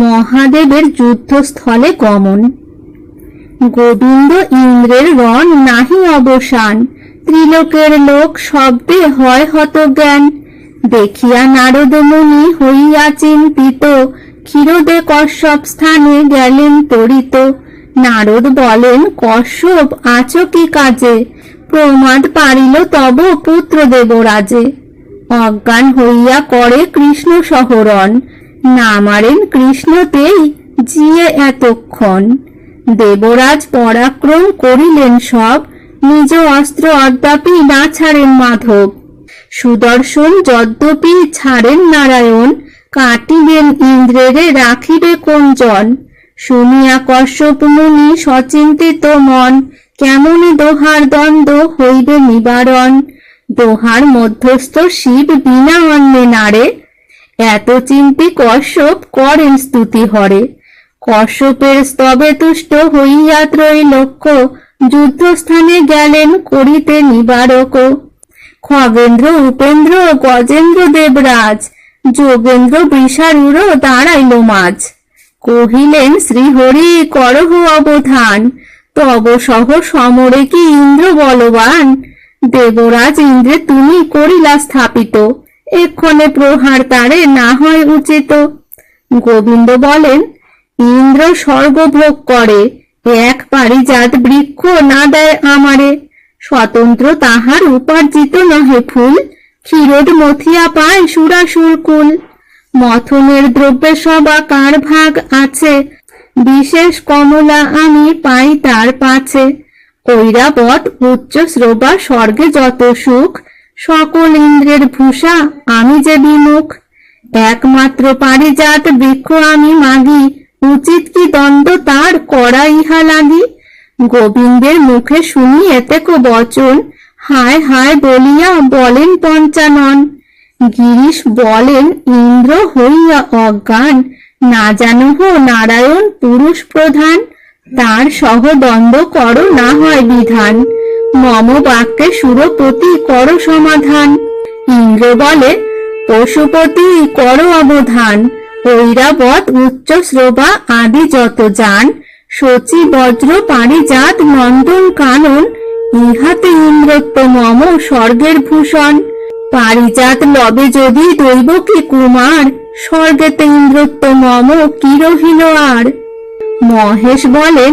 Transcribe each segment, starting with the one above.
মহাদেবের যুদ্ধস্থলে গমন। গোবিন্দ ইন্দ্রের রণ নাহি অবসান, ত্রিলোকের লোক শব্দে হয় হত জ্ঞান। দেখিয়া নারদ মুনি হইয়া চিন্তিত, ক্ষীরোদে কশ্যপ স্থানে গেলেন তরিত। নারদ বলেন, কশ্যপ আছো কি কাজে, প্রমাদ পারিল তব পুত্র দেবরাজে। অজ্ঞান হইয়া করে কৃষ্ণ সহরণ, না মারেন কৃষ্ণতেই জিয়ে এতক্ষণ। দেবরাজ পরাক্রম করিলেন সব, নিজ অস্ত্র অদ্যাপি না ছাড়েন মাধব। সুদর্শন যদ্যপি ছাড়েন নারায়ণ, কাটিবেন ইন্দ্রেরে রাখিবে কোনজন। শুনিয়া কশ্যপ মুনি সচিন্তিত মন, কেমন দোহার দ্বন্দ্ব হইবে নিবারণ। দোহার মধ্যস্থ শিব বিনা অন্যে নারে, এত চিন্তি কশ্যপ করেন স্তুতি হরে। কশ্যপের স্তবে তুষ্ট হইয়া ত্রৈলোক্য, যুদ্ধস্থানে গেলেন করিতে নিবারক। খগেন্দ্র উপেন্দ্র গজেন্দ্র দেবরাজ, যোগেন্দ্র বৃষারূঢ় দাঁড়াইল মাঝ। কহিলেন, শ্রীহরি করহ অবধান, তব সহ সমরে কি ইন্দ্র বলবান। দেবরাজ ইন্দ্রে তুমি করিলা স্থাপিত, এক্ষণে প্রহার তারে না হয় উচিত। গোবিন্দ বলেন, ইন্দ্র স্বর্গ ভোগ করে, এক পারিজাত বৃক্ষ না দেয় আমারে। স্বতন্ত্র তাহার উপার্জিত নহে ফুল, ক্ষীরোদ মথিয়া পায় সুরাসুর কুল। মথনের দ্রব্যে সবা কার ভাগ আছে, বিশেষ কমলা আমি পাই তার পাছে। ঐরাবত উচ্চ শ্রবা স্বর্গে যত সুখ, সকল ইন্দ্রের ভূষা আমি যে বিমুখ। একমাত্র পারিজাত বৃক্ষ আমি মাগি, উচিত কি দ্বন্দ্ব তার করা ইহা লাগি। গোবিন্দের মুখে শুনি এতেক বচন, হায় হায় বলিয়া বলেন পঞ্চানন। গিরিশ বলেন, ইন্দ্র হইয়া অজ্ঞান, না জানহ নারায়ণ পুরুষ প্রধান। তার সহ দ্বন্দ্ব করো না হয় বিধান, মম বাক্যে সুরপতি করো সমাধান। ইন্দ্র বলে, পশুপতি করো অবধান। ঐরাবত উচ্চ শ্রবা আদি যত যান, শচী বজ্র পারিজাত নন্দন কানন। ইহাতে ইন্দ্রত্ব মম স্বর্গের ভূষণ। পারিজাত লবে যদি দৈব কি কুমার, স্বর্গেতে ইন্দ্রত্ব মম কি রহিল আর। মহেশ বলেন,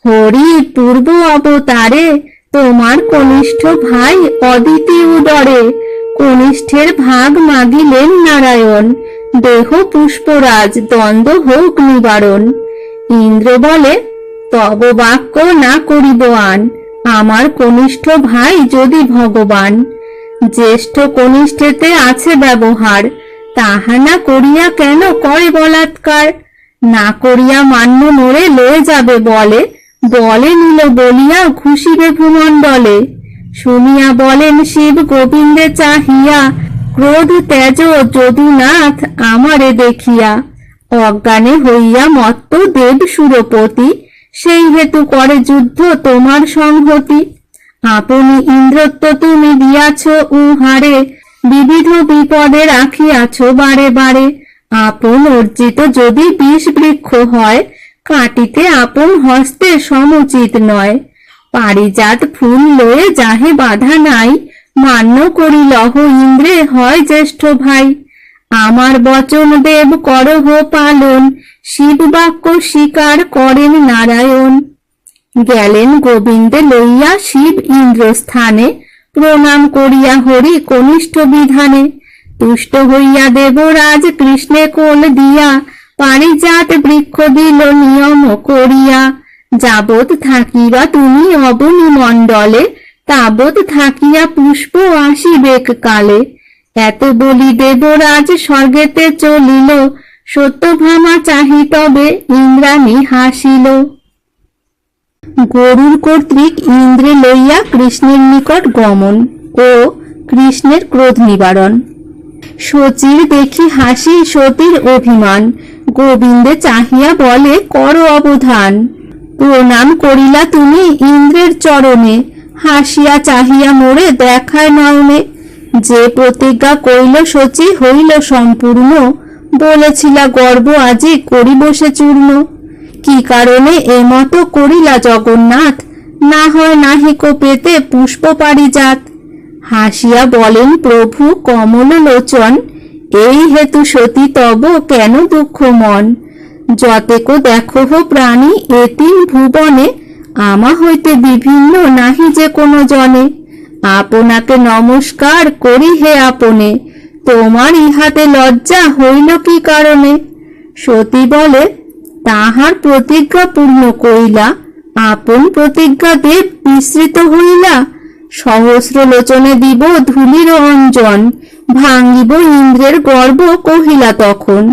হরি পূর্ব অবতারে, তোমার কনিষ্ঠ ভাই অদিতি উদরে। কনিষ্ঠের ভাগ মাগিলেন নারায়ণ, দেহ পুষ্পরাজ দ্বন্দ্ব হোক নিবারণ। ইন্দ্র বলে, তব বাক্য না করিব আন, আমার কনিষ্ঠ ভাই যদি ভগবান। জ্যেষ্ঠ কনিষ্ঠেতে আছে ব্যবহার, তাহা না করিয়া কেন করে বলাৎকার। না করিয়া মান্য মোরে লয়ে যাবে বলে, বলে নিল বলিয়া ঘুষিবে ভূমণ্ডলে। শুনিয়া বলেন শিব গোবিন্দে চাহিয়া, ক্রোধ তেজ যদুনাথ আমারে দেখিয়া। অজ্ঞানে হইয়া মত্ত দেব সুরপতি, সেই হেতু করে যুদ্ধ তোমার সংহতি। আপনি ইন্দ্রত্ব তুমি দিয়াছ উহারে, বিবিধ বিপদে রাখিয়াছ বারে বারে। আপন অর্জিত যদি বিষ বৃক্ষ হয়, কাটিতে আপন হস্তে সমুচিত নয়। পারিজাত ফুল লয়ে যাহে বাধা নাই, মান্য করি লহ ইন্দ্রে হয় জ্যেষ্ঠ ভাই। আমার বচন দেব করহ পালন, শিব বাক্য স্বীকার করেন নারায়ণ। গেলেন গোবিন্দে লইয়া শিব ইন্দ্রস্থানে, প্রণাম করিয়া হরি কনিষ্ঠ বিধানে। তুষ্ট হইয়া দেবরাজ কৃষ্ণে কোল দিয়া, পারিজাত বৃক্ষ দিল নিয়ম করিয়া। যাবৎ থাকিবা তুমি অবনী মণ্ডলে, তাবৎ থাকিয়া পুষ্প আসিবেক কালে। এত বলি দেবরাজ স্বর্গেতে চলিল, সত্যভামা চাহি তবে ইন্দ্রাণী হাসিল। গরুর কর্তৃক ইন্দ্রে লইয়া কৃষ্ণের নিকট গমন ও কৃষ্ণের ক্রোধ নিবারণ। শচীর দেখি হাসি সতীর অভিমান, গোবিন্দে চাহিয়া বলে করো অবধান। প্রণাম করিলা তুমি ইন্দ্রের চরণে, হাসিয়া চাহিয়া মোরে দেখায় নয়নে। যে প্রতিজ্ঞা কইল শচী হইল সম্পূর্ণ, বলেছিলা গর্ব আজি করি বসে চূর্ণ, কি কারণে এমতো করিলা জগন্নাথ, না হয় নাহিকো পেতে পুষ্প পারিজাত। হাসিয়া বলেন প্রভু কমল লোচন, এই হেতু সতী তব কেন দুঃখ মন। যতেকো দেখো প্রাণী এতিন ভুবনে, আমা হইতে বিভিন্ন নাহি যে কোনো জনে। আপনাকে নমস্কার করি হে আপনে, তোমার ইহাতে লজ্জা হইল কি কারণে। সতী বলে তাহার প্রতিজ্ঞা পূর্ণ করিলা, আপন প্রতিজ্ঞা দেব বিস্মৃত হইলা। সহস্র লোচনে দিব ধূলির অঞ্জন, ভাঙ্গিব ইন্দ্রের গর্ব কহিলা তখন।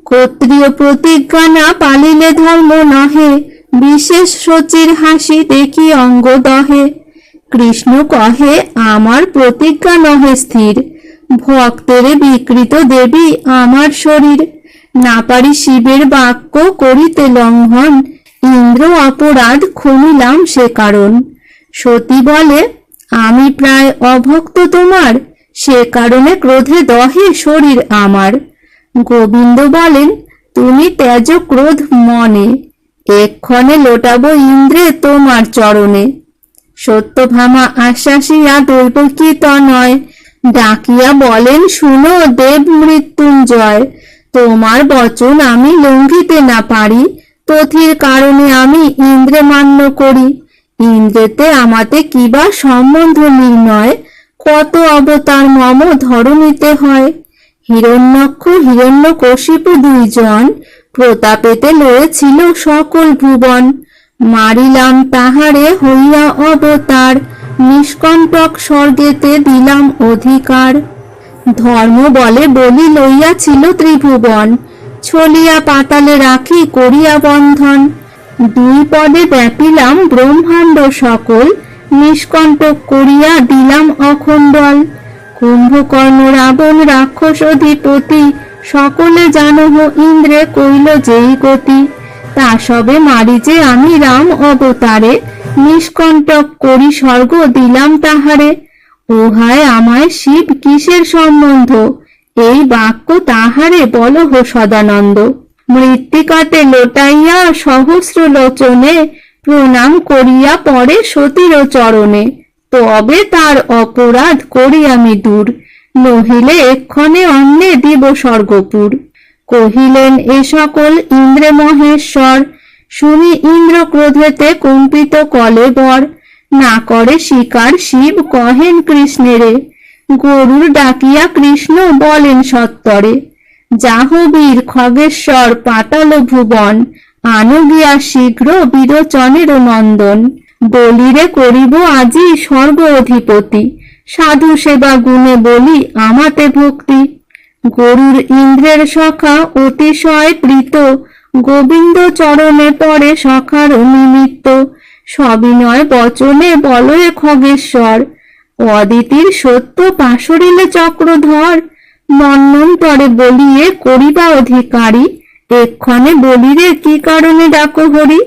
ক্ষত্রিয় প্রতিজ্ঞা না পালিলে ধর্ম নহে, বিশেষ সচির হাসি দেখি অঙ্গ দহে। কৃষ্ণ কহে আমার প্রতিজ্ঞা নহে স্থির, ভক্তেরে বিকৃত দেবী আমার শরীর। না পারি শিবের বাক্য করিতে লঙ্ঘন, ইন্দ্র অপরাধ ক্ষমিলাম সে কারণ। সতী বলে আমি প্রায় অভক্ত তোমার, সে কারণে ক্রোধে দহে শরীর আমার। গোবিন্দ বলেন তুমি ত্যাজ ক্রোধ মনে, এক্ষণে লোটাবো ইন্দ্রে তোমার চরণে। সত্যভামা আশ্বাসিয়া দৈব কি তনয়, ডাকিয়া বলেন শুনো দেব মৃত্যুঞ্জয়। তোমার বচন আমি লঙ্ঘিতে না পারি, তথির কারণে আমি ইন্দ্রে মান্য করি। ইন্দ্রেতে আমাতে কিবা সম্বন্ধ নির্ণয়, কত অবতার মম ধরণীতে হয়। হিরণ্যক্ষ হিরণ্যকশিপু দুইজন, প্রতাপেতে লয়েছিল সকল ভুবন। মারিলাম তাহারে হইয়া অবতার, নিষ্কণ্টক স্বর্গেতে দিলাম অধিকার। ধর্ম বলে বলি লইয়াছিল ত্রিভুবন, ছলিয়া পাতালে রাখি করিয়া বন্ধন। দুই পদে ব্যাপিলাম ব্রহ্মাণ্ড সকল, নিষ্কণ্টক করিয়া দিলাম অখণ্ডল। কুম্ভকর্ণ রাবণ রাক্ষস অধিপতি, সকলে জানহ ইন্দ্রে কইল যেই গতি। তা সবে মারি যে আমি রাম অবতারে, নিষ্কণ্টক করি স্বর্গ দিলাম তাহারে। ওহায় আমায় শিব কিসের সম্বন্ধ, এই বাক্য তাহারে বলহ সদানন্দ। মৃত্তিকাতে লোটাইয়া সহস্র লোচনে, প্রণাম করিয়া পরে সতীর চরণে। তবে তার অপরাধ করি আমি দূর, নহিলে এক্ষণে অন্নে দিব স্বর্গপুর। কহিলেন এ সকল ইন্দ্রে মহেশ্বর, শুনি ইন্দ্র ক্রোধেতে কম্পিত কলেবর। না করে স্বীকার শিব কহেন কৃষ্ণেরে, গরুর ডাকিয়া কৃষ্ণ বলেন সত্তরে। যাহ বীর খগেশ্বর পাতাল ভুবন, আনো গিয়া শীঘ্র বিরোচনের নন্দন। বলিরে করিব আজি স্বর্গ অধিপতি, সাধু সেবা গুণে বলি আমাতে ভক্তি। গরুর ইন্দ্রের সখা অতিশয় প্রীত, গোবিন্দ চরণে পড়ে সখার নিমিত্ত। সবিনয় বচনে বলয়ে খগেশ্বর, অদিতির সত্য পাশরিলে চক্রধর। মন্বন্তরে বলিয়ে করিবা অধিকারী, এক্ষণে বলিরে কি কারণে ডাকো হরি।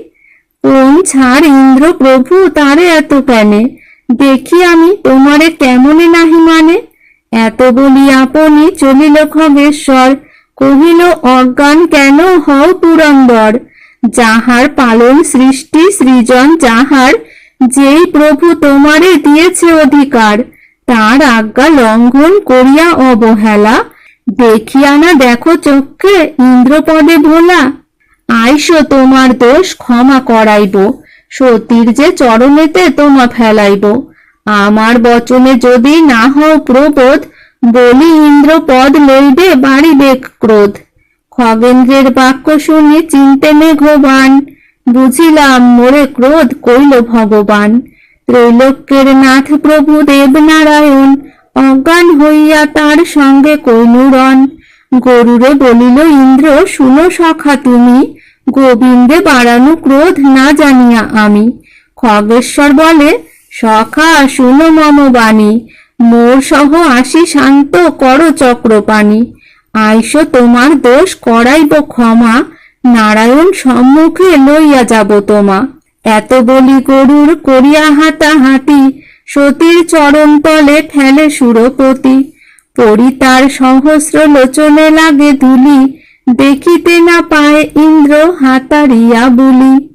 কোন ছাড় ইন্দ্র প্রভু তারে এত প্যানে, দেখি আমি তোমারে কেমনে নাহি মানে। এত বলি আপনি চলিল খগেশ্বর, কহিল অজ্ঞান কেন হও পুরন্দর। যাহার পালন সৃষ্টি সৃজন যাহার, যেই প্রভু তোমারে দিয়েছে অধিকার। তার আজ্ঞা লঙ্ঘন করিয়া অবহেলা, দেখিয়া না দেখো চক্ষে ইন্দ্রপদে ভোলা। আইসো তোমার দোষ ক্ষমা করাইব, সতীর যে চরণেতে তোমা ফেলাইব। আমার বচনে যদি না হও প্রবোধ, বলি ইন্দ্রপদ লইবে বাড়িবে ক্রোধ। খগেন্দ্রের বাক্য শুনি চিন্তে মেঘবান, বুঝিলাম মোরে ক্রোধ কইল ভগবান। ত্রৈলোক্যের নাথ প্রভু দেবনারায়ণ, অজ্ঞান হইয়া তার সঙ্গে কৈনুরন। গরুরে বলিল ইন্দ্র শুনো সখা তুমি, গোবিন্দে বাড়ানো ক্রোধ না জানিয়া আমি। খগেশ্বর বলে সখা শুনো মম বাণী, মোর সহ আসি শান্ত করো চক্রপাণি। আইসো তোমার দোষ করাইব ক্ষমা, নারায়ণ সম্মুখে লইয়া যাব তোমা। এত বলি গরুর করিয়া হাতাহাতি, সতীর চরণ তলে ফেলে সুরপতি। পরি তার সহস্র লোচনে লাগে ধুলি, দেখিতে না পায় ইন্দ্র হাতারিয়া বুলি।